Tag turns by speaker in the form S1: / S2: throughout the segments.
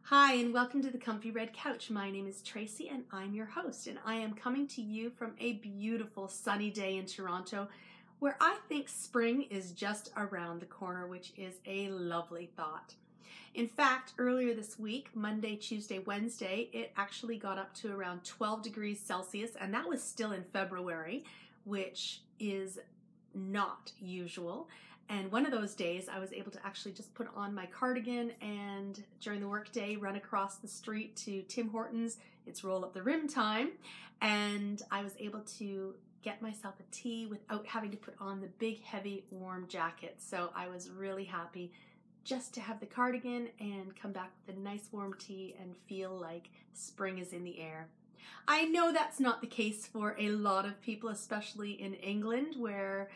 S1: Hi, and welcome to the Comfy Red Couch. My name is Tracy, and I'm your host, and I am coming to you from a beautiful sunny day in Toronto, where I think spring is just around the corner, which is a lovely thought. In fact, earlier this week, Monday, Tuesday, Wednesday, it actually got up to around 12 degrees Celsius, and that was still in February, which is not usual. And one of those days I was able to actually just put on my cardigan and during the workday run across the street to Tim Hortons. It's roll up the rim time. And I was able to get myself a tea without having to put on the big, heavy, warm jacket. So I was really happy just to have the cardigan and come back with a nice warm tea and feel like spring is in the air. I know that's not the case for a lot of people, especially in England, where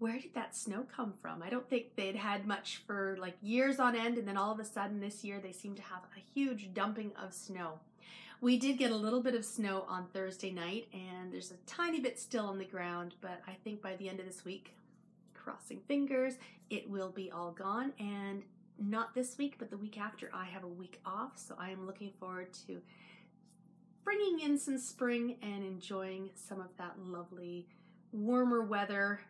S1: did that snow come from? I don't think they'd had much for like years on end, and then all of a sudden this year they seem to have a huge dumping of snow. We did get a little bit of snow on Thursday night, and there's a tiny bit still on the ground, but I think by the end of this week, crossing fingers, it will be all gone. And not this week, but the week after, I have a week off, so I am looking forward to bringing in some spring and enjoying some of that lovely warmer weather.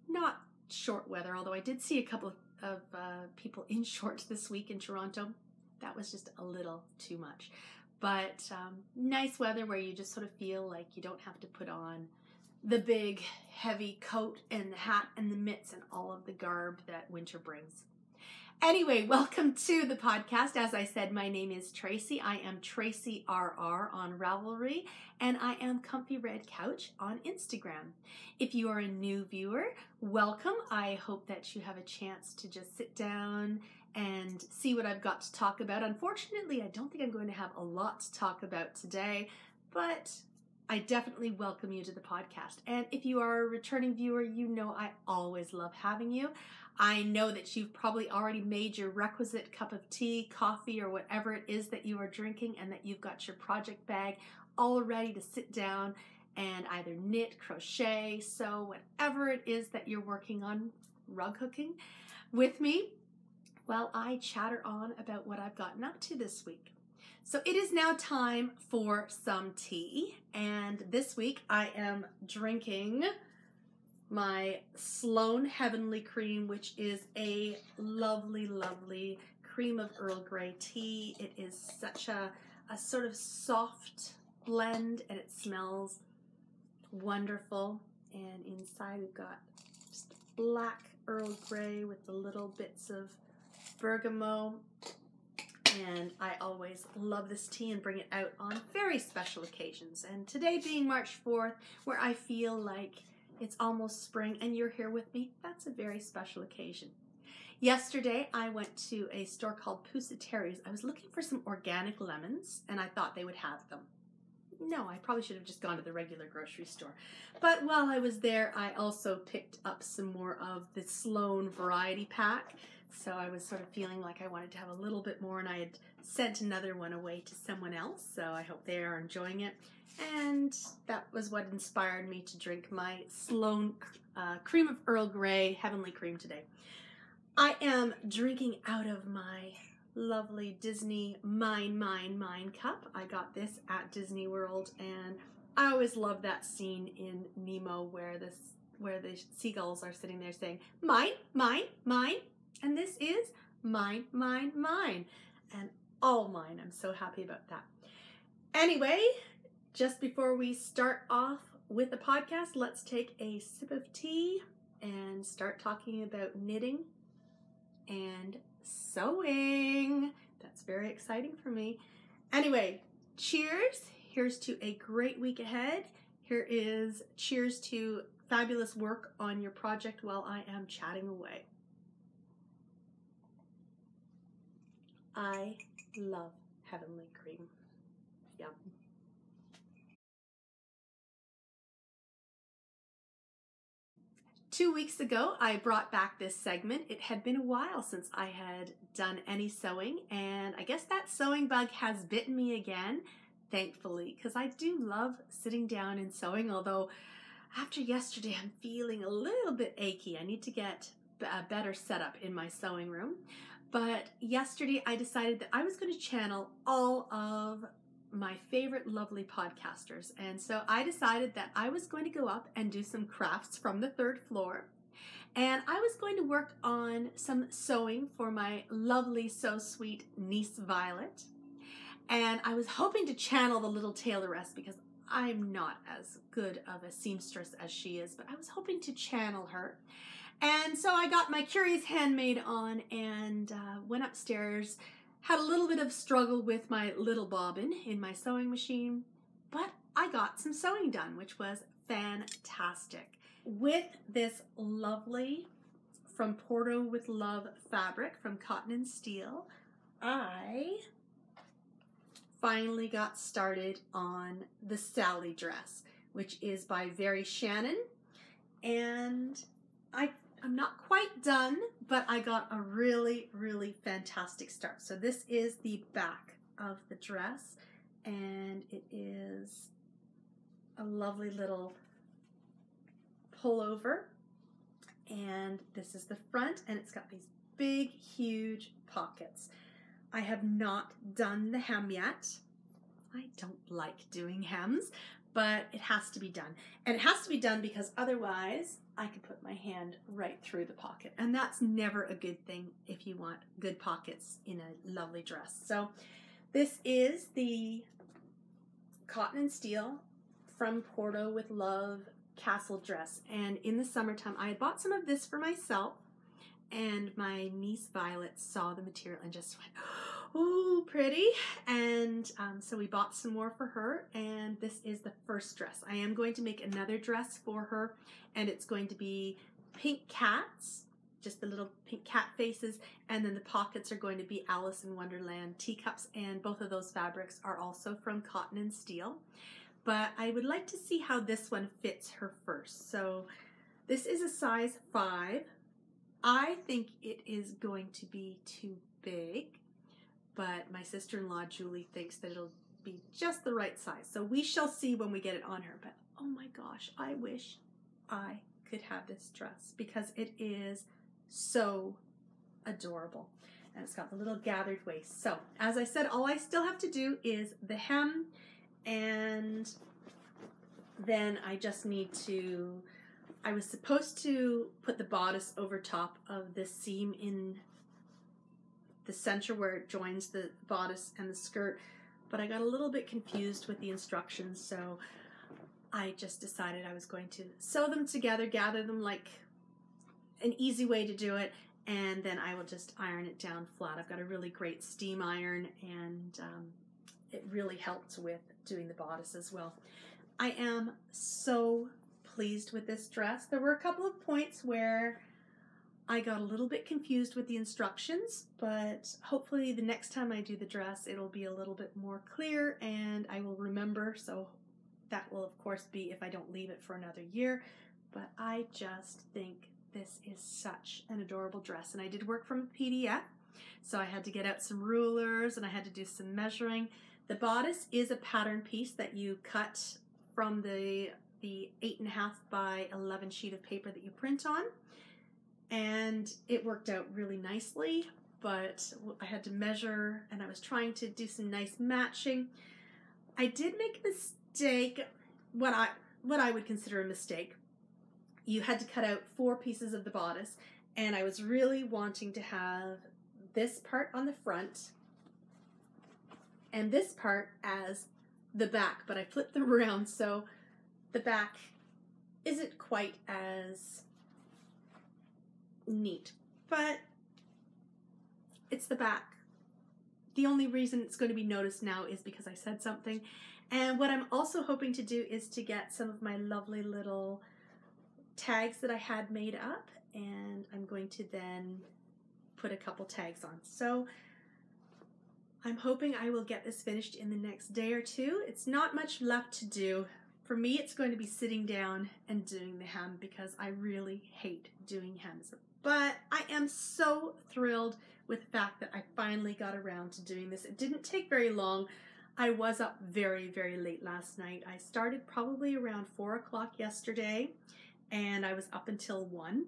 S1: Not short weather, although I did see a couple of people in shorts this week in Toronto. That was just a little too much. But nice weather where you just sort of feel like you don't have to put on the big heavy coat and the hat and the mitts and all of the garb that winter brings. Anyway, welcome to the podcast. As I said, my name is Tracy. I am Tracy RR on Ravelry, and I am Comfy Red Couch on Instagram. If you are a new viewer, welcome. I hope that you have a chance to just sit down and see what I've got to talk about. Unfortunately, I don't think I'm going to have a lot to talk about today, but I definitely welcome you to the podcast. And if you are a returning viewer, you know I always love having you. I know that you've probably already made your requisite cup of tea, coffee, or whatever it is that you are drinking, and that you've got your project bag all ready to sit down and either knit, crochet, sew, whatever it is that you're working on, rug hooking with me while I chatter on about what I've gotten up to this week. So it is now time for some tea, and this week I am drinking my Sloan Heavenly Cream, which is a lovely, lovely cream of Earl Grey tea. It is such a sort of soft blend, and it smells wonderful. And inside we've got just black Earl Grey with the little bits of bergamot. And I always love this tea and bring it out on very special occasions. And today being March 4th, where I feel like it's almost spring and you're here with me, that's a very special occasion. Yesterday, I went to a store called Pusateri's. I was looking for some organic lemons, and I thought they would have them. No, I probably should have just gone to the regular grocery store. But while I was there, I also picked up some more of the Sloan variety pack. So I was sort of feeling like I wanted to have a little bit more, and I had sent another one away to someone else, so I hope they are enjoying it. And that was what inspired me to drink my Sloan Cream of Earl Grey Heavenly Cream today. I am drinking out of my lovely Disney Mine cup. I got this at Disney World, and I always love that scene in Nemo where the seagulls are sitting there saying, "Mine, mine, mine." And this is mine, mine, mine. And all mine. I'm so happy about that. Anyway, just before we start off with the podcast, let's take a sip of tea and start talking about knitting and sewing. That's very exciting for me. Anyway, cheers. Here's to a great week ahead. Here is cheers to fabulous work on your project while I am chatting away. I love Heavenly Cream. Yum. Two weeks ago, I brought back this segment. It had been a while since I had done any sewing, and I guess that sewing bug has bitten me again, thankfully, because I do love sitting down and sewing, although after yesterday, I'm feeling a little bit achy. I need to get a better setup in my sewing room. But yesterday I decided that I was going to channel all of my favorite lovely podcasters. And so I decided that I was going to go up and do some crafts from the 3rd floor. And I was going to work on some sewing for my lovely, so sweet niece Violet. And I was hoping to channel the little tailoress because I'm not as good of a seamstress as she is, but I was hoping to channel her. And so I got my Curious Handmaid on and went upstairs, had a little bit of struggle with my little bobbin in my sewing machine, but I got some sewing done, which was fantastic. With this lovely From Porto with Love fabric from Cotton & Steel, I finally got started on the Sally dress, which is by Very Shannon, and I'm not quite done, but I got a really, really fantastic start. So this is the back of the dress, and it is a lovely little pullover, and this is the front, and it's got these big, huge pockets. I have not done the hem yet. I don't like doing hems, but it has to be done. And it has to be done because otherwise I could put my hand right through the pocket. And that's never a good thing if you want good pockets in a lovely dress. So this is the Cotton & Steel From Porto with Love castle dress. And in the summertime, I had bought some of this for myself, and my niece Violet saw the material and just went, oh, pretty. And so we bought some more for her, and this is the first dress. I am going to make another dress for her, and it's going to be pink cats, just the little pink cat faces, and then the pockets are going to be Alice in Wonderland teacups, and both of those fabrics are also from Cotton & Steel. But I would like to see how this one fits her first. So this is a size 5. I think it is going to be too big, but my sister-in-law Julie thinks that it'll be just the right size. So we shall see when we get it on her. But oh my gosh, I wish I could have this dress because it is so adorable. And it's got the little gathered waist. So as I said, all I still have to do is the hem, and then I just need to, I was supposed to put the bodice over top of this seam in the center where it joins the bodice and the skirt, but I got a little bit confused with the instructions, so I just decided I was going to sew them together, gather them like an easy way to do it, and then I will just iron it down flat. I've got a really great steam iron, and it really helped with doing the bodice as well. I am so pleased with this dress. There were a couple of points where I got a little bit confused with the instructions, but hopefully the next time I do the dress, it'll be a little bit more clear and I will remember. So that will of course be if I don't leave it for another year. But I just think this is such an adorable dress. And I did work from a PDF, so I had to get out some rulers and I had to do some measuring. The bodice is a pattern piece that you cut from the 8.5 by 11 sheet of paper that you print on. And it worked out really nicely, but I had to measure and I was trying to do some nice matching. I did make a mistake, what I would consider a mistake. You had to cut out 4 pieces of the bodice, and I was really wanting to have this part on the front and this part as the back, but I flipped them around, so the back isn't quite as neat, but it's the back. The only reason it's going to be noticed now is because I said something. And what I'm also hoping to do is to get some of my lovely little tags that I had made up, and I'm going to then put a couple tags on. So I'm hoping I will get this finished in the next day or two. It's not much left to do. For me, it's going to be sitting down and doing the hem because I really hate doing hems. But I am so thrilled with the fact that I finally got around to doing this. It didn't take very long. I was up very, very late last night. I started probably around 4 o'clock yesterday, and I was up until 1.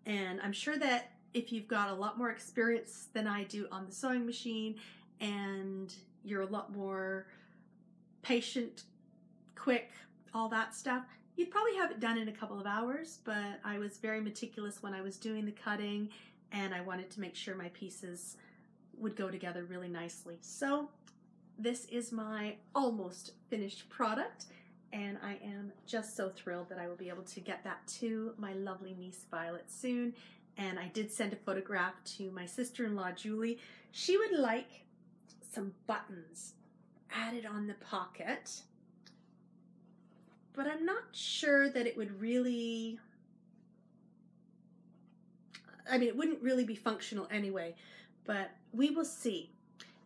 S1: And I'm sure that if you've got a lot more experience than I do on the sewing machine and you're a lot more patient, quick, all that stuff, you'd probably have it done in a couple of hours, but I was very meticulous when I was doing the cutting, and I wanted to make sure my pieces would go together really nicely. So this is my almost finished product, and I am just so thrilled that I will be able to get that to my lovely niece Violet soon. And I did send a photograph to my sister-in-law Julie. She would like some buttons added on the pocket, but I'm not sure that it would really, it wouldn't really be functional anyway, but we will see.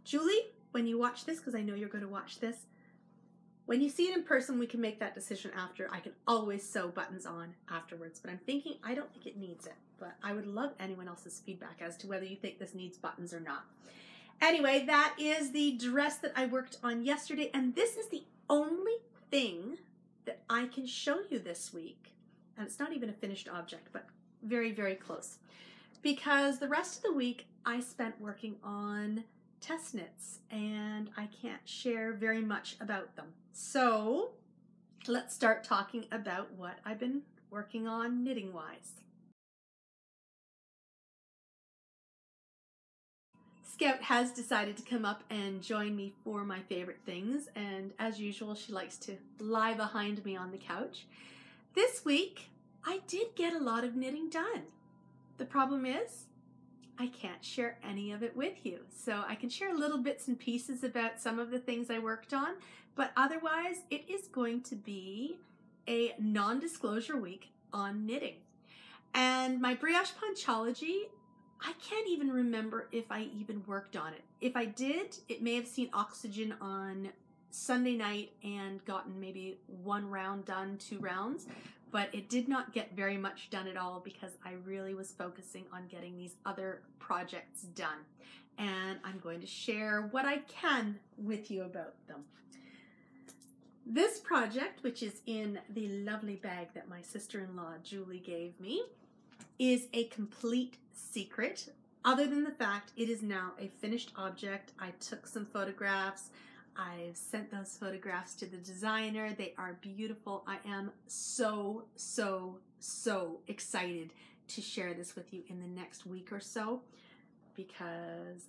S1: Julie, when you watch this, because I know you're going to watch this, when you see it in person, we can make that decision after. I can always sew buttons on afterwards, but I'm thinking I don't think it needs it, but I would love anyone else's feedback as to whether you think this needs buttons or not. Anyway, that is the dress that I worked on yesterday, and this is the only thing that I can show you this week. And it's not even a finished object, but very, very close. Because the rest of the week I spent working on test knits, and I can't share very much about them. So let's start talking about what I've been working on knitting-wise. Scout has decided to come up and join me for my favorite things, and as usual, she likes to lie behind me on the couch. This week, I did get a lot of knitting done. The problem is, I can't share any of it with you. So I can share little bits and pieces about some of the things I worked on, but otherwise, it is going to be a non-disclosure week on knitting. And my Brioche Ponchology, I can't even remember if I even worked on it. If I did, it may have seen oxygen on Sunday night and gotten maybe 1 round done, 2 rounds, but it did not get very much done at all because I really was focusing on getting these other projects done. And I'm going to share what I can with you about them. This project, which is in the lovely bag that my sister-in-law Julie gave me, is a complete secret, other than the fact it is now a finished object. I took some photographs. I've sent those photographs to the designer. They are beautiful. I am so, so, so excited to share this with you in the next week or so, because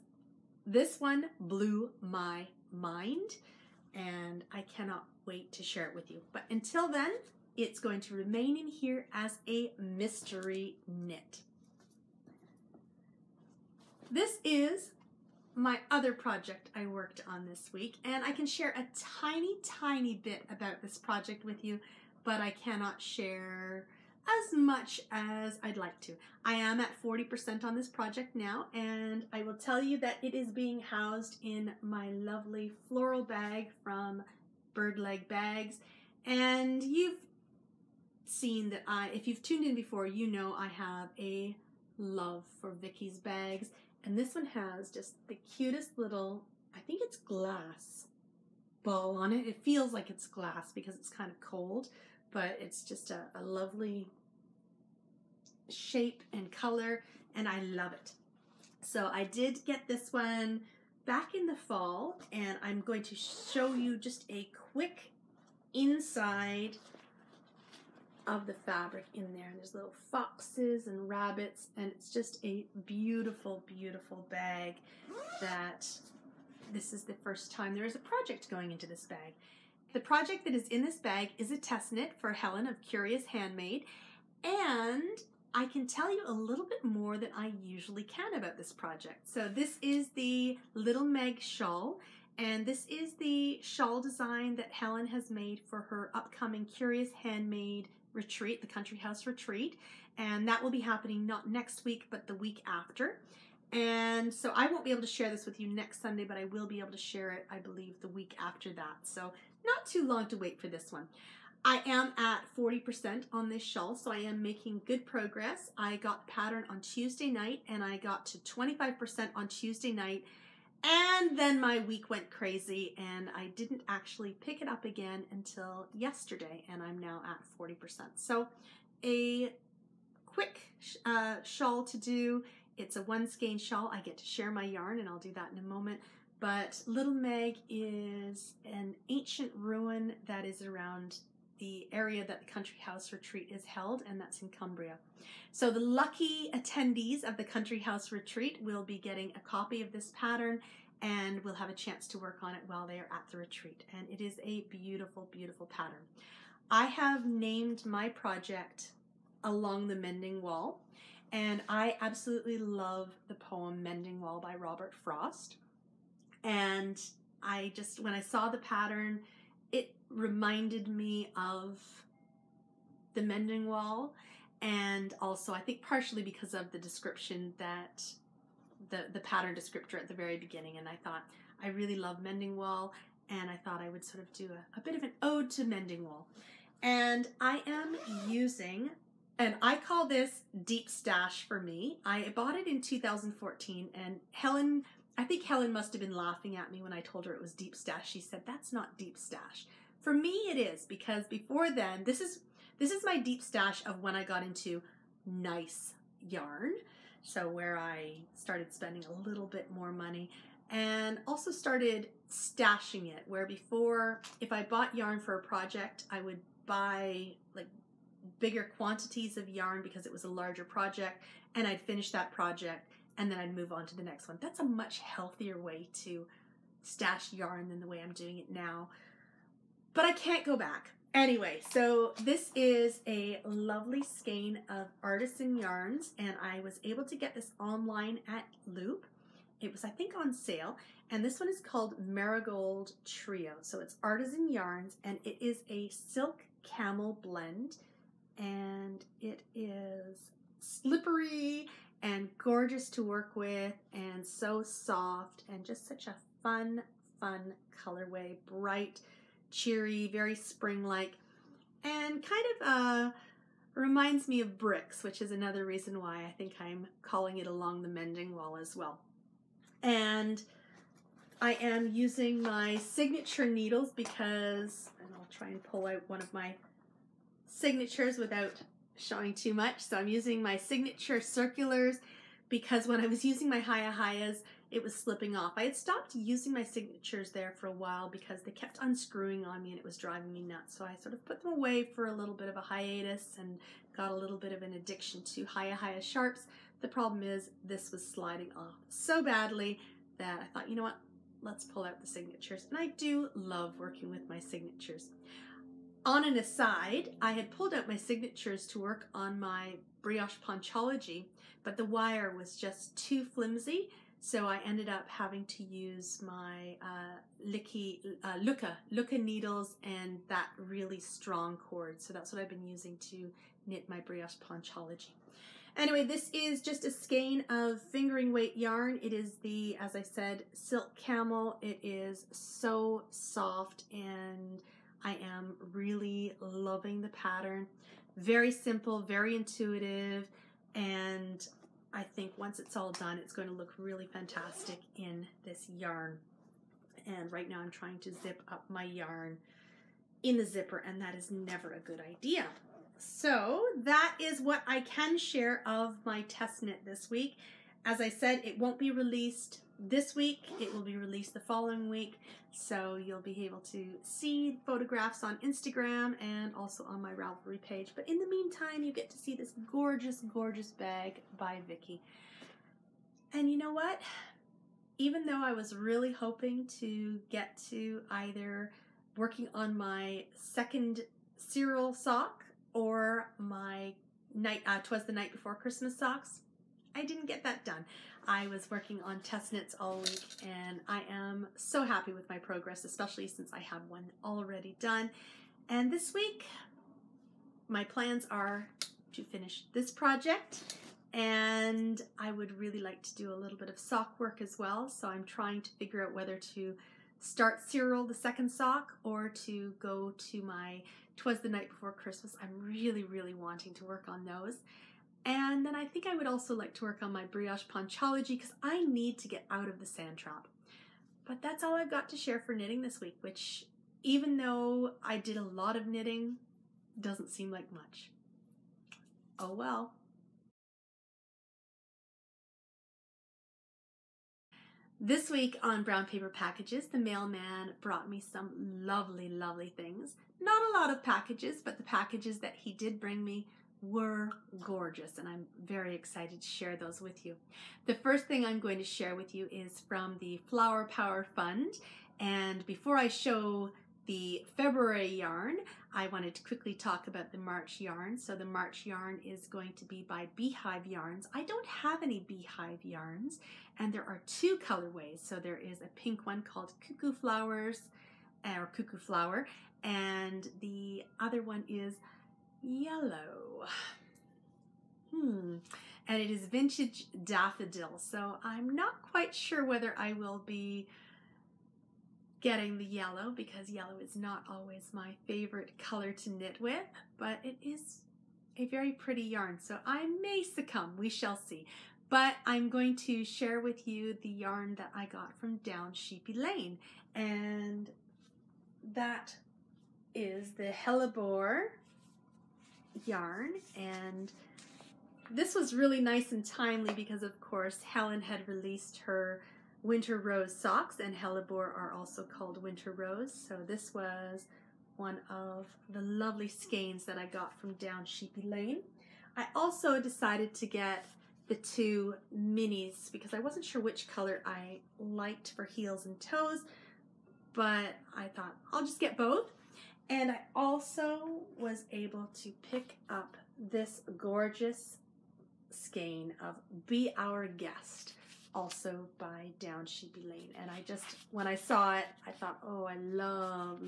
S1: this one blew my mind and I cannot wait to share it with you. But until then, it's going to remain in here as a mystery knit. This is my other project I worked on this week, and I can share a tiny, tiny bit about this project with you, but I cannot share as much as I'd like to. I am at 40% on this project now, and I will tell you that it is being housed in my lovely floral bag from Bird Leg Bags, and you've seen that if you've tuned in before, you know I have a love for Vicky's bags. And this one has just the cutest little, I think it's glass ball on it. It feels like it's glass because it's kind of cold, but it's just a lovely shape and color, and I love it. So I did get this one back in the fall, and I'm going to show you just a quick inside of the fabric in there. And there's little foxes and rabbits, and it's just a beautiful, beautiful bag that this is the first time there is a project going into this bag. The project that is in this bag is a test knit for Helen of Curious Handmade, and I can tell you a little bit more than I usually can about this project. So this is the Little Meg shawl, and this is the shawl design that Helen has made for her upcoming Curious Handmade retreat, the Country House retreat, and that will be happening not next week but the week after. And so I won't be able to share this with you next Sunday, but I will be able to share it, I believe, the week after that. So not too long to wait for this one. I am at 40% on this shawl, so I am making good progress. I got the pattern on Tuesday night, and I got to 25% on Tuesday night, and then my week went crazy, and I didn't actually pick it up again until yesterday, and I'm now at 40%. So a quick shawl to do. It's a one skein shawl. I get to share my yarn, and I'll do that in a moment. But Little Meg is an ancient ruin that is around the area that the Country House Retreat is held, and that's in Cumbria. So the lucky attendees of the Country House Retreat will be getting a copy of this pattern, and will have a chance to work on it while they are at the retreat. And it is a beautiful, beautiful pattern. I have named my project Along the Mending Wall, and I absolutely love the poem Mending Wall by Robert Frost. And when I saw the pattern, it reminded me of the Mending Wall, and also I think partially because of the description that the pattern descriptor at the very beginning, and I thought I really love Mending Wall, and I thought I would sort of do a bit of an ode to Mending Wall. And I am using, and I call this Deep Stash for me. I bought it in 2014, and I think Helen must have been laughing at me when I told her it was Deep Stash. She said, "That's not Deep Stash." For me, it is, because before then, this is my Deep Stash of when I got into nice yarn. So where I started spending a little bit more money, and also started stashing it, where before, if I bought yarn for a project, I would buy like bigger quantities of yarn because it was a larger project, and I'd finish that project and then I'd move on to the next one. That's a much healthier way to stash yarn than the way I'm doing it now. But I can't go back. Anyway, so this is a lovely skein of artisan yarns, and I was able to get this online at Loop. It was, I think, on sale, and this one is called Marigold Trio. So it's artisan yarns, and it is a silk camel blend, and it is slippery and gorgeous to work with, and so soft, and just such a fun colorway. Bright, cheery, very spring-like, and kind of reminds me of bricks, which is another reason why I think I'm calling it Along the Mending Wall as well. And I am using my signature needles because, and I'll try and pull out one of my signatures without showing too much. So I'm using my signature circulars because when I was using my Hiya-Hiyas, it was slipping off. I had stopped using my signatures there for a while because they kept unscrewing on me and it was driving me nuts. So I sort of put them away for a little bit of a hiatus and got a little bit of an addiction to Hiya-Hiya sharps. The problem is this was sliding off so badly that I thought, you know what, let's pull out the signatures. And I do love working with my signatures. On an aside, I had pulled out my signatures to work on my Brioche Ponchology, but the wire was just too flimsy, so I ended up having to use my Lucca needles and that really strong cord. So that's what I've been using to knit my Brioche Ponchology. Anyway, this is just a skein of fingering weight yarn. It is the, as I said, Silk Camel. It is so soft, and I am really loving the pattern. Very simple, very intuitive, and I think once it's all done, it's going to look really fantastic in this yarn. And right now I'm trying to zip up my yarn in the zipper, and that is never a good idea. So that is what I can share of my test knit this week. As I said, it won't be released this week. It will be released the following week. So you'll be able to see photographs on Instagram and also on my Ravelry page. But in the meantime, you get to see this gorgeous, gorgeous bag by Vicki. And you know what? Even though I was really hoping to get to either working on my second Cyril sock or my 'Twas the Night Before Christmas socks, I didn't get that done. I was working on test knits all week, and I am so happy with my progress, especially since I have one already done. And this week, my plans are to finish this project, and I would really like to do a little bit of sock work as well. So I'm trying to figure out whether to start Cyril the second sock or to go to my 'Twas the Night Before Christmas. I'm really, really wanting to work on those. And then I think I would also like to work on my Brioche Ponchology because I need to get out of the sand trap. But that's all I've got to share for knitting this week, which, even though I did a lot of knitting, doesn't seem like much. Oh well. This week on Brown Paper Packages, the mailman brought me some lovely, lovely things. Not a lot of packages, but the packages that he did bring me were gorgeous, and I'm very excited to share those with you. The first thing I'm going to share with you is from the Flower Power Fund, and before I show the February yarn, I wanted to quickly talk about the March yarn. So the March yarn is going to be by Beehive Yarns. I don't have any Beehive yarns, and there are two colorways. So there is a pink one called Cuckoo Flowers, or Cuckoo Flower, and the other one is yellow. And it is Vintage Daffodil. So I'm not quite sure whether I will be getting the yellow, because yellow is not always my favorite color to knit with, but it is a very pretty yarn, so I may succumb. We shall see. But I'm going to share with you the yarn that I got from Down Sheepy Lane, and that is the Hellebore yarn. And this was really nice and timely because, of course, Helen had released her Winter Rose socks, and Hellebore are also called Winter Rose. So this was one of the lovely skeins that I got from Down Sheepy Lane. I also decided to get the two minis because I wasn't sure which color I liked for heels and toes, but I thought I'll just get both. And I also was able to pick up this gorgeous skein of Be Our Guest, also by Down Sheepy Lane. And I just, when I saw it, I thought, oh, I love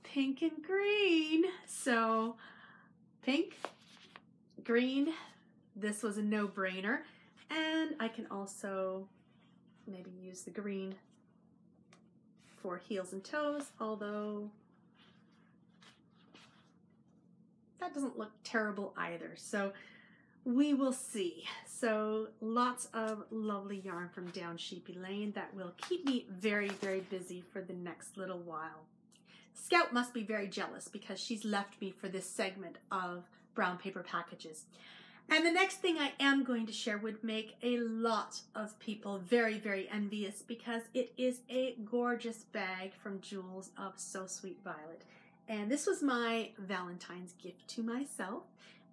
S1: pink and green. So pink, green, this was a no-brainer. And I can also maybe use the green for heels and toes, although that doesn't look terrible either. So we will see. So lots of lovely yarn from Down Sheepy Lane that will keep me very, very busy for the next little while. Scout must be very jealous because she's left me for this segment of Brown Paper Packages. And the next thing I am going to share would make a lot of people very, very envious because it is a gorgeous bag from Jules of So Sweet Violet. And this was my Valentine's gift to myself.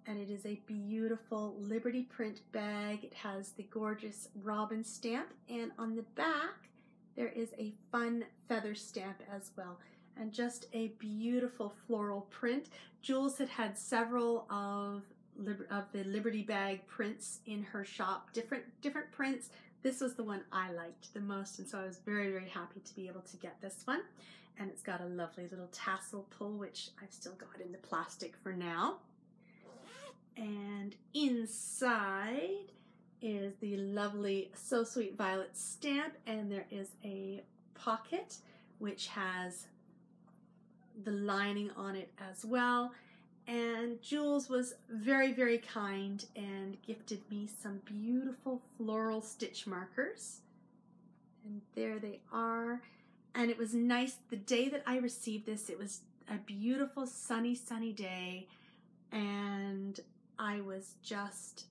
S1: And it is a beautiful Liberty print bag. It has the gorgeous robin stamp, and on the back there is a fun feather stamp as well, and just a beautiful floral print. Jules had several of the Liberty bag prints in her shop, different prints. This was the one I liked the most, and so I was very, very happy to be able to get this one. And it's got a lovely little tassel pull, which I've still got in the plastic for now. And inside is the lovely So Sweet Violet stamp, and there is a pocket which has the lining on it as well. And Jules was very, very kind and gifted me some beautiful floral stitch markers. And there they are. And it was nice, the day that I received this, it was a beautiful sunny day, and I was just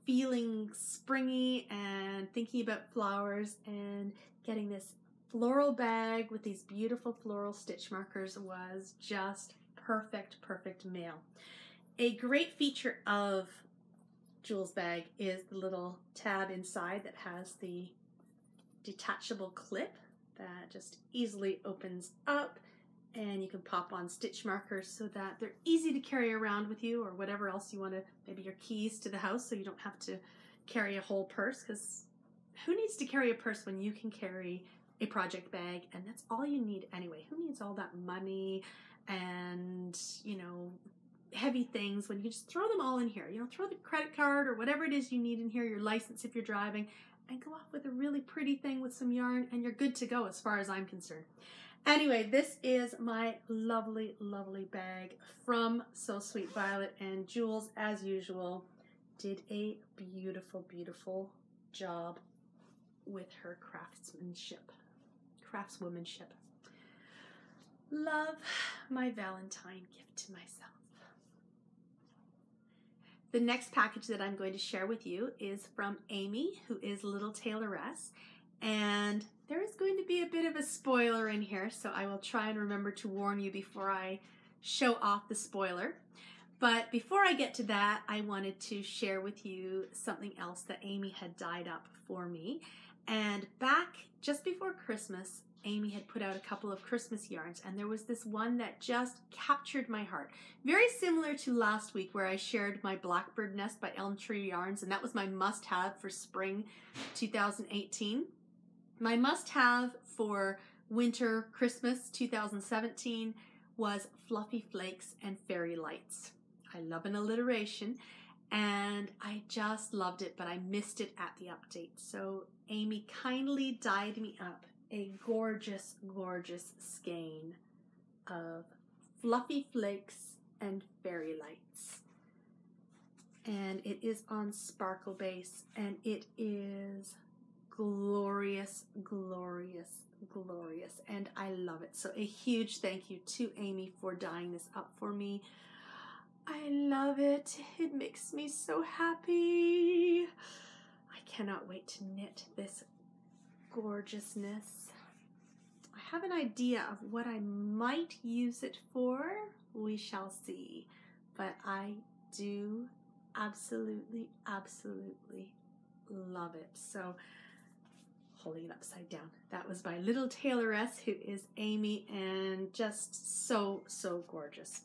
S1: feeling springy and thinking about flowers, and getting this floral bag with these beautiful floral stitch markers was just perfect mail. A great feature of Jules' bag is the little tab inside that has the detachable clip that just easily opens up, and you can pop on stitch markers so that they're easy to carry around with you, or whatever else you want to, maybe your keys to the house, so you don't have to carry a whole purse, because who needs to carry a purse when you can carry a project bag, and that's all you need anyway. Who needs all that money and, you know, heavy things when you can just throw them all in here? You know, throw the credit card or whatever it is you need in here, your license if you're driving, and go off with a really pretty thing with some yarn, and you're good to go as far as I'm concerned. Anyway, this is my lovely bag from So Sweet Violet, and Jules, as usual, did a beautiful job with her craftswomanship. Love, my Valentine gift to myself. The next package that I'm going to share with you is from Amy, who is Little Tailoress, And there is going to be a bit of a spoiler in here, so I will try and remember to warn you before I show off the spoiler. But before I get to that, I wanted to share with you something else that Amy had dyed up for me. And back just before Christmas, Amy had put out a couple of Christmas yarns, and there was this one that just captured my heart. Very similar to last week where I shared my Blackbird Nest by Elm Tree Yarns, and that was my must-have for spring 2018. My must-have for winter Christmas 2017 was Fluffy Flakes and Fairy Lights. I love an alliteration, and I just loved it, but I missed it at the update. So Amy kindly dyed me up a gorgeous, gorgeous skein of Fluffy Flakes and Fairy Lights. And it is on sparkle base, and it is glorious, glorious, glorious, and I love it. So a huge thank you to Amy for dyeing this up for me. I love it. It makes me so happy. I cannot wait to knit this gorgeousness. I have an idea of what I might use it for. We shall see. But I do absolutely, absolutely love it. So, holding it upside down. That was by Little Tailoress, who is Amy, and just so, so gorgeous.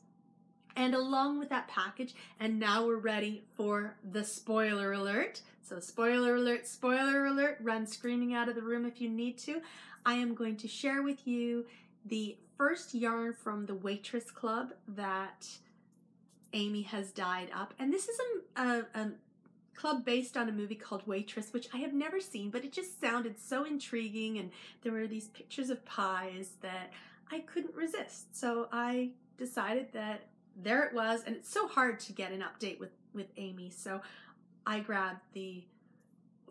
S1: And along with that package, and now we're ready for the spoiler alert. So spoiler alert, run screaming out of the room if you need to. I am going to share with you the first yarn from the Waitress Club that Amy has dyed up. And this is a club based on a movie called Waitress, which I have never seen, but it just sounded so intriguing, and there were these pictures of pies that I couldn't resist. So I decided that there it was, and it's so hard to get an update with Amy, so I grabbed the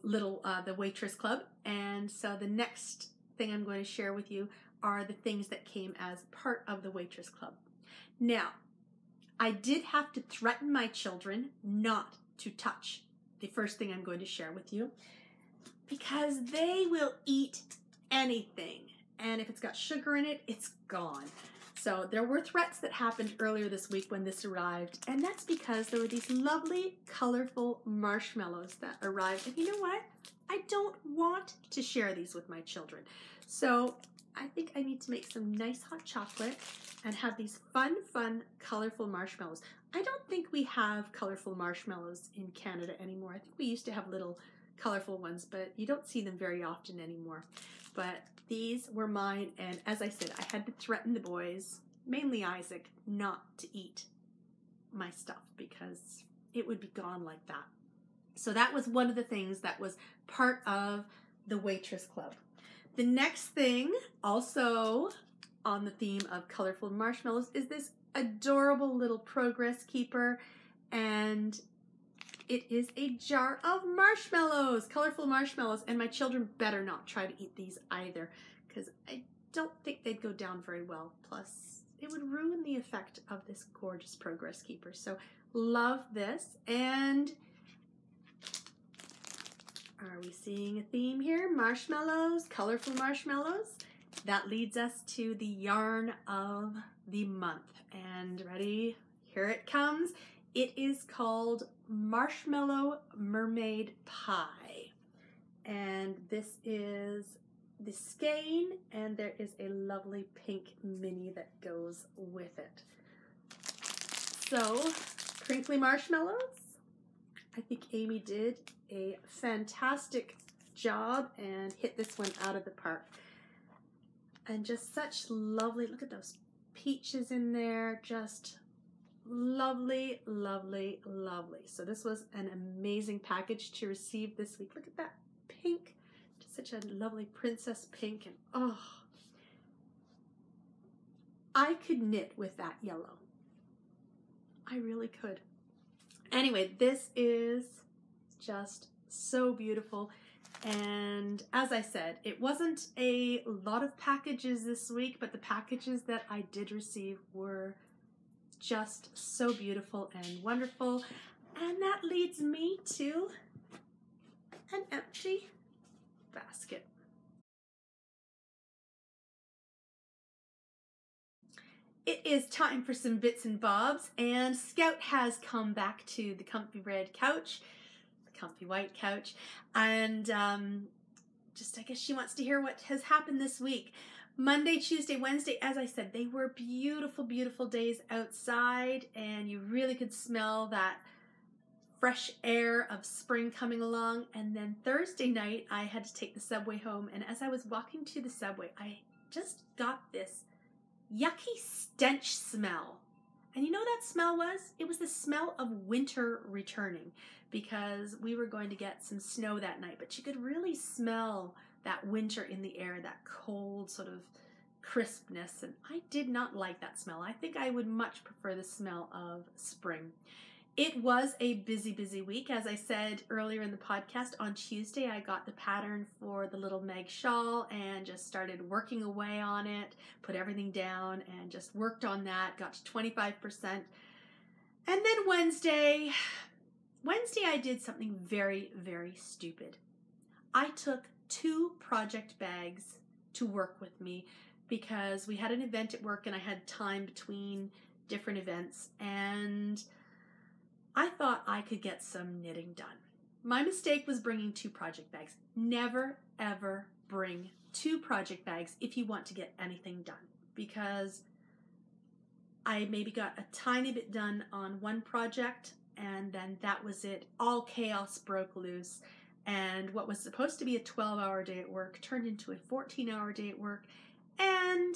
S1: Waitress Club, and so the next thing I'm going to share with you are the things that came as part of the Waitress Club. Now, I did have to threaten my children not to touch the first thing I'm going to share with you, because they will eat anything, and if it's got sugar in it, it's gone. So there were threats that happened earlier this week when this arrived, and that's because there were these lovely, colorful marshmallows that arrived. And you know what? I don't want to share these with my children. So I think I need to make some nice hot chocolate and have these fun, colorful marshmallows. I don't think we have colorful marshmallows in Canada anymore. I think we used to have little colorful ones, but you don't see them very often anymore. But these were mine, and as I said, I had to threaten the boys, mainly Isaac, not to eat my stuff because it would be gone like that. So that was one of the things that was part of the Waitress Club. The next thing, also on the theme of colorful marshmallows, is this adorable little progress keeper, and it is a jar of marshmallows, colorful marshmallows, and my children better not try to eat these either, because I don't think they'd go down very well. Plus, it would ruin the effect of this gorgeous progress keeper. So, love this. And are we seeing a theme here? Marshmallows, colorful marshmallows. That leads us to the yarn of the month. And ready? Here it comes. It is called Marshmallow Mermaid Pie, and this is the skein, and there is a lovely pink mini that goes with it. So, crinkly marshmallows. I think Amy did a fantastic job and hit this one out of the park. And just such lovely, look at those peaches in there, just lovely, lovely, lovely. So this was an amazing package to receive this week. Look at that pink, just such a lovely princess pink, and oh, I could knit with that yellow. I really could. Anyway, this is just so beautiful. And as I said, it wasn't a lot of packages this week, but the packages that I did receive were just so beautiful and wonderful. And that leads me to an empty basket. It is time for some bits and bobs, and Scout has come back to the comfy red couch, the comfy white couch, and just I guess she wants to hear what has happened this week. Monday, Tuesday, Wednesday, as I said, they were beautiful, beautiful days outside, and you really could smell that fresh air of spring coming along. And then Thursday night, I had to take the subway home, and as I was walking to the subway, I just got this yucky stench smell. And you know what that smell was? It was the smell of winter returning, because we were going to get some snow that night, but you could really smell that winter in the air, that cold sort of crispness, and I did not like that smell. I think I would much prefer the smell of spring. It was a busy, busy week. As I said earlier in the podcast, on Tuesday I got the pattern for the little Meg shawl and just started working away on it, put everything down and just worked on that, got to 25%. And then Wednesday I did something very, very stupid. I took 2 project bags to work with me because we had an event at work and I had time between different events, and I thought I could get some knitting done. My mistake was bringing 2 project bags. Never, ever bring 2 project bags if you want to get anything done, because I maybe got a tiny bit done on one project and then that was it. All chaos broke loose, and what was supposed to be a 12-hour day at work turned into a 14-hour day at work, and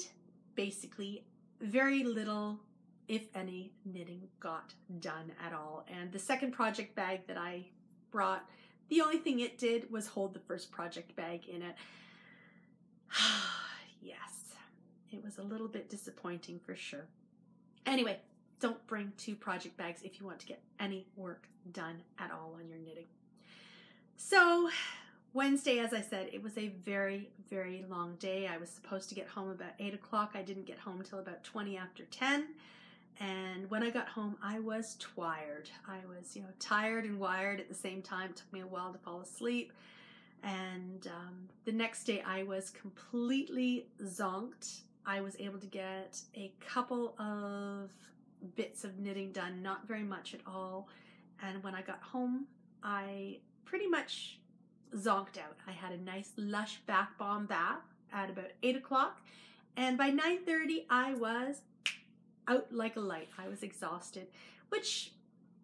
S1: basically very little, if any, knitting got done at all. And the second project bag that I brought, the only thing it did was hold the first project bag in it. Yes, it was a little bit disappointing for sure. Anyway, don't bring 2 project bags if you want to get any work done at all on your knitting. So Wednesday, as I said, it was a very, very long day. I was supposed to get home about 8 o'clock. I didn't get home till about 20 after 10. And when I got home, I was tired. I was, tired and wired at the same time. It took me a while to fall asleep. And the next day, I was completely zonked. I was able to get a couple of bits of knitting done, not very much at all. And when I got home, I pretty much zonked out. I had a nice lush bath bomb bath at about 8 o'clock. And by 9:30, I was out like a light. I was exhausted, which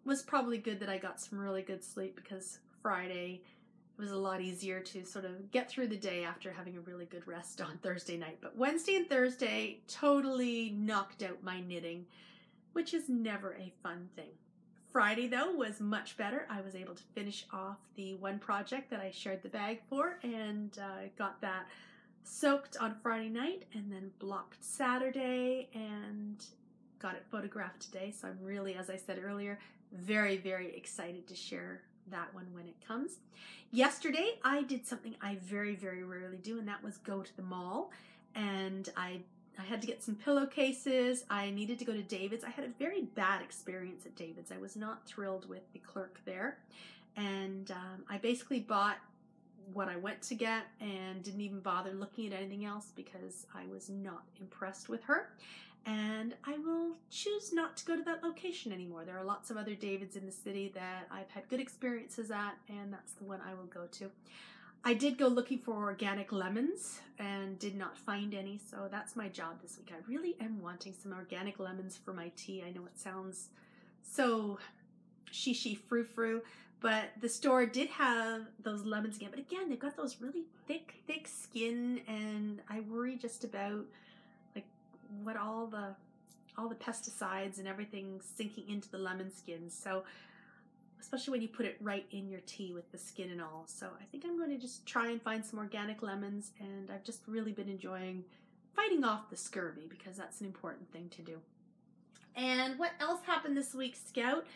S1: was probably good that I got some really good sleep, because Friday was a lot easier to sort of get through the day after having a really good rest on Thursday night. But Wednesday and Thursday totally knocked out my knitting, which is never a fun thing. Friday, though, was much better. I was able to finish off the one project that I shared the bag for, and got that soaked on Friday night and then blocked Saturday and got it photographed today. So I'm really, as I said earlier, very, very excited to share that one when it comes. Yesterday, I did something I very, very rarely do, and that was go to the mall. And I had to get some pillowcases. I needed to go to David's. I had a very bad experience at David's. I was not thrilled with the clerk there. And I basically bought what I went to get and didn't even bother looking at anything else because I was not impressed with her. And I will choose not to go to that location anymore. There are lots of other David's in the city that I've had good experiences at, and that's the one I will go to. I did go looking for organic lemons and did not find any, so that's my job this week. I really am wanting some organic lemons for my tea. I know it sounds so she frou-frou, but the store did have those lemons again. But again, they've got those really thick skin, and I worry just about like what all the pesticides and everything sinking into the lemon skins. So especially when you put it right in your tea with the skin and all. So I think I'm going to just try and find some organic lemons, and I've just really been enjoying fighting off the scurvy because that's an important thing to do. And what else happened this week, Scout?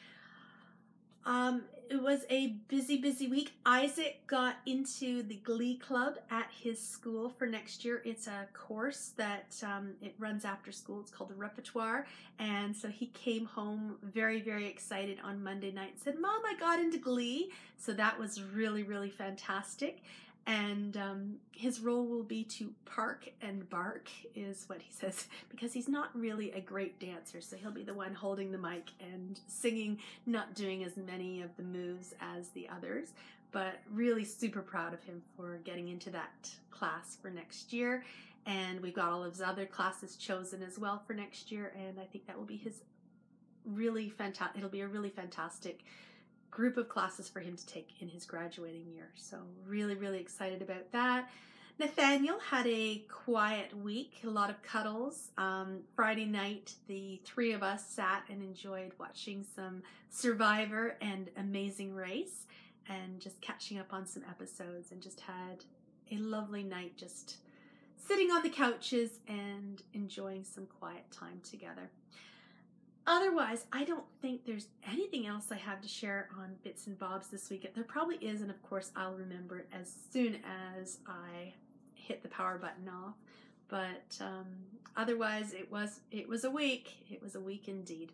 S1: It was a busy week. Isaac got into the Glee Club at his school for next year. It's a course that it runs after school. It's called the Repertoire. And so he came home very, very excited on Monday night and said, "Mom, I got into Glee." So that was really, really fantastic. And his role will be to park and bark, is what he says, because he's not really a great dancer. So he'll be the one holding the mic and singing, not doing as many of the moves as the others, but really super proud of him for getting into that class for next year. And we've got all of his other classes chosen as well for next year. And I think that will be his really fantastic, it'll be a really fantastic group of classes for him to take in his graduating year. So really, really excited about that. Nathaniel had a quiet week, a lot of cuddles. Friday night, the three of us sat and enjoyed watching some Survivor and Amazing Race and just catching up on some episodes, and just had a lovely night just sitting on the couches and enjoying some quiet time together. Otherwise, I don't think there's anything else I have to share on Bits and Bobs this week. There probably is, and of course I'll remember it as soon as I hit the power button off. But otherwise, it was a week. It was a week indeed.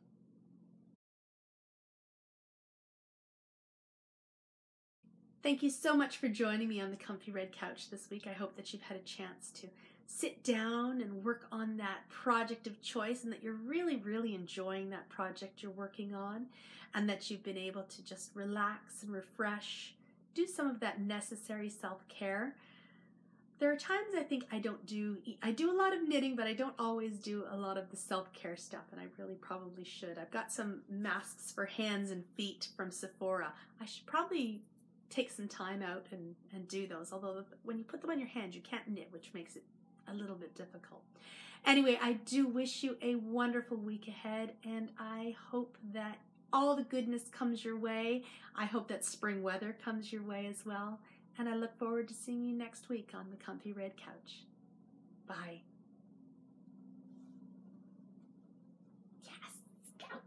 S1: Thank you so much for joining me on the Comfy Red Couch this week. I hope that you've had a chance to sit down and work on that project of choice, and that you're really, really enjoying that project you're working on, and that you've been able to just relax and refresh, do some of that necessary self-care. There are times I think I do a lot of knitting, but I don't always do a lot of the self-care stuff, and I really probably should. I've got some masks for hands and feet from Sephora. I should probably take some time out and do those, although when you put them on your hands, you can't knit, which makes it a little bit difficult. Anyway, I do wish you a wonderful week ahead, and I hope that all the goodness comes your way. I hope that spring weather comes your way as well, and I look forward to seeing you next week on the Comfy Red Couch. Bye. Yes, Scout.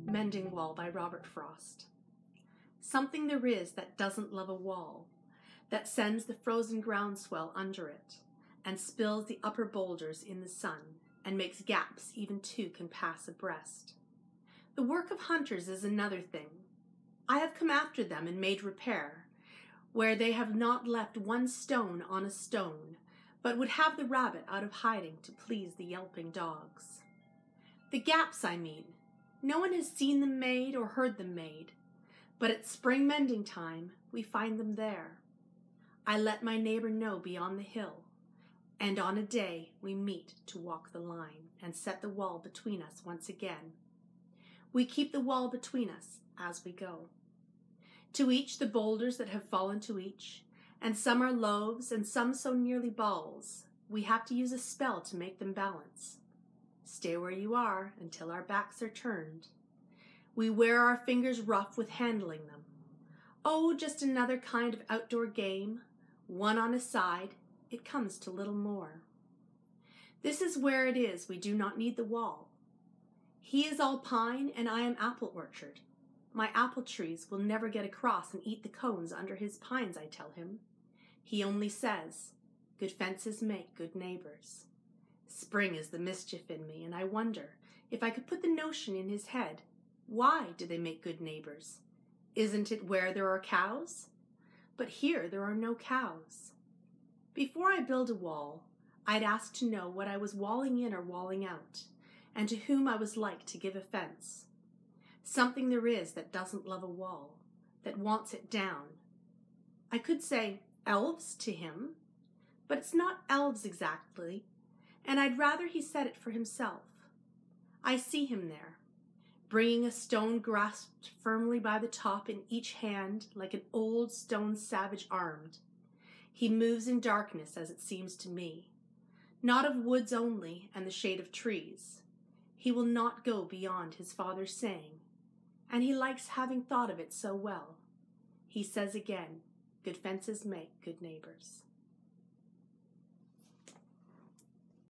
S1: Mending Wall by Robert Frost. Something there is that doesn't love a wall, that sends the frozen groundswell under it, and spills the upper boulders in the sun, and makes gaps even two can pass abreast. The work of hunters is another thing. I have come after them and made repair, where they have not left one stone on a stone, but would have the rabbit out of hiding to please the yelping dogs. The gaps, I mean. No one has seen them made or heard them made, but at spring mending time we find them there. I let my neighbor know beyond the hill, and on a day we meet to walk the line and set the wall between us once again. We keep the wall between us as we go. To each the boulders that have fallen to each, and some are loaves and some so nearly balls, we have to use a spell to make them balance. Stay where you are until our backs are turned. We wear our fingers rough with handling them. Oh, just another kind of outdoor game, one on a side, it comes to little more. This is where it is we do not need the wall. He is all pine and I am apple orchard. My apple trees will never get across and eat the cones under his pines, I tell him. He only says, good fences make good neighbors. Spring is the mischief in me, and I wonder if I could put the notion in his head. Why do they make good neighbors? Isn't it where there are cows? But here there are no cows. Before I build a wall, I'd ask to know what I was walling in or walling out, and to whom I was like to give offense. Something there is that doesn't love a wall, that wants it down. I could say elves to him, but it's not elves exactly, and I'd rather he said it for himself. I see him there, bringing a stone grasped firmly by the top in each hand like an old stone savage armed. He moves in darkness, as it seems to me, not of woods only and the shade of trees. He will not go beyond his father's saying, and he likes having thought of it so well. He says again, good fences make good neighbors.